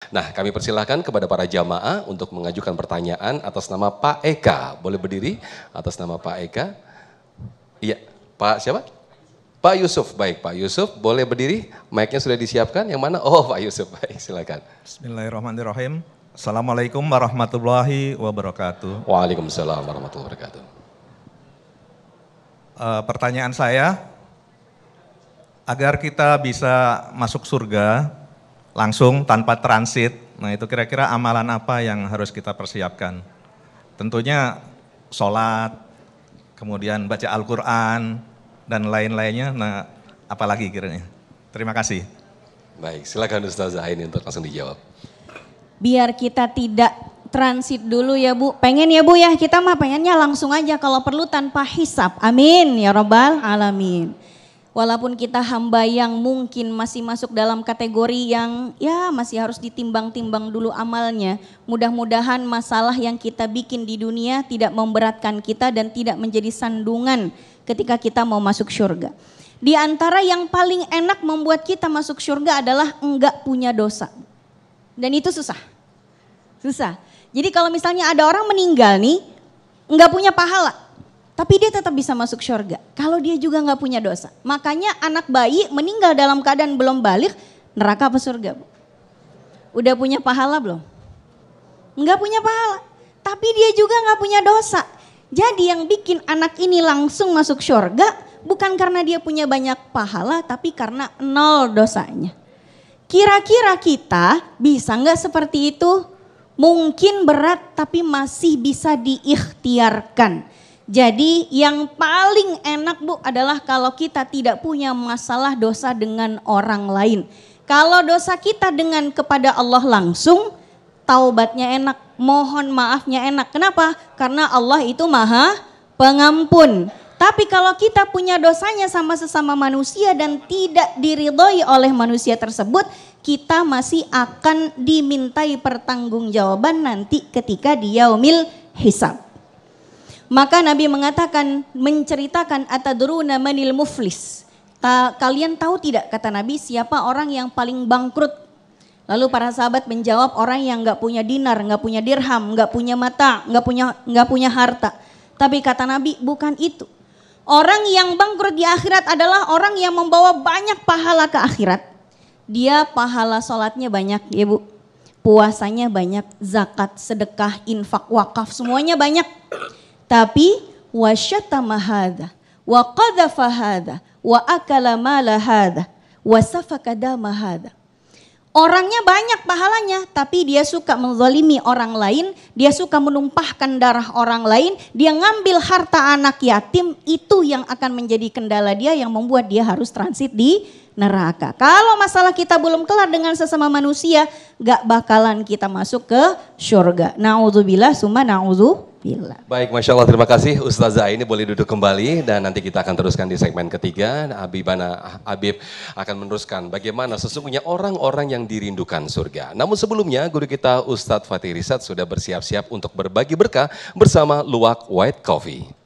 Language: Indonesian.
Nah, kami persilahkan kepada para jamaah untuk mengajukan pertanyaan atas nama Pak Eka. Boleh berdiri atas nama Pak Eka? Iya, Pak siapa? Pak Yusuf, baik Pak Yusuf, boleh berdiri? Mic-nya sudah disiapkan, yang mana? Oh Pak Yusuf, baik silakan. Bismillahirrahmanirrahim. Assalamualaikum warahmatullahi wabarakatuh. Waalaikumsalam warahmatullahi wabarakatuh. Pertanyaan saya, agar kita bisa masuk surga langsung tanpa transit, nah itu kira-kira amalan apa yang harus kita persiapkan? Tentunya sholat, kemudian baca Al-Quran, dan lain-lainnya, nah apalagi kiranya. Terima kasih. Baik, silakan Ustazah ini untuk langsung dijawab. Biar kita tidak transit dulu ya Bu, pengen ya Bu ya, kita mah pengennya langsung aja kalau perlu tanpa hisab, amin ya Rabbal Alamin. Walaupun kita hamba yang mungkin masih masuk dalam kategori yang ya masih harus ditimbang-timbang dulu amalnya. Mudah-mudahan masalah yang kita bikin di dunia tidak memberatkan kita dan tidak menjadi sandungan ketika kita mau masuk surga. Di antara yang paling enak membuat kita masuk surga adalah enggak punya dosa. Dan itu susah. Susah. Jadi kalau misalnya ada orang meninggal nih, enggak punya pahala. Tapi dia tetap bisa masuk surga. Kalau dia juga nggak punya dosa. Makanya anak bayi meninggal dalam keadaan belum balik, neraka apa surga? Udah punya pahala belum? Nggak punya pahala. Tapi dia juga nggak punya dosa. Jadi yang bikin anak ini langsung masuk surga bukan karena dia punya banyak pahala, tapi karena nol dosanya. Kira-kira kita bisa nggak seperti itu? Mungkin berat tapi masih bisa diikhtiarkan. Jadi yang paling enak Bu adalah kalau kita tidak punya masalah dosa dengan orang lain. Kalau dosa kita dengan kepada Allah langsung, taubatnya enak, mohon maafnya enak. Kenapa? Karena Allah itu Maha Pengampun. Tapi kalau kita punya dosanya sama sesama manusia dan tidak diridhoi oleh manusia tersebut, kita masih akan dimintai pertanggungjawaban nanti ketika di yaumil hisab. Maka Nabi mengatakan, menceritakan atadruna manil muflis. Kalian tahu tidak kata Nabi siapa orang yang paling bangkrut? Lalu para sahabat menjawab orang yang nggak punya dinar, nggak punya dirham, nggak punya mata, nggak punya harta. Tapi kata Nabi bukan itu. Orang yang bangkrut di akhirat adalah orang yang membawa banyak pahala ke akhirat. Dia pahala sholatnya banyak ya Bu. Puasanya banyak, zakat, sedekah, infak, wakaf semuanya banyak. Tapi wasyatama hadza wa qadhafa hadza wa akala mala hadza wa safaka dama hadza. Orangnya banyak pahalanya tapi dia suka menzalimi orang lain, dia suka menumpahkan darah orang lain, dia ngambil harta anak yatim, itu yang akan menjadi kendala dia yang membuat dia harus transit di neraka. Kalau masalah kita belum kelar dengan sesama manusia, gak bakalan kita masuk ke surga. Na'udzubillah summa na'udzubillah. Baik, Masya Allah, terima kasih Ustazah ini boleh duduk kembali dan nanti kita akan teruskan di segmen ketiga. Habib akan meneruskan bagaimana sesungguhnya orang-orang yang dirindukan surga. Namun sebelumnya guru kita Ustadz Fatih Rizad sudah bersiap-siap untuk berbagi berkah bersama Luwak White Coffee.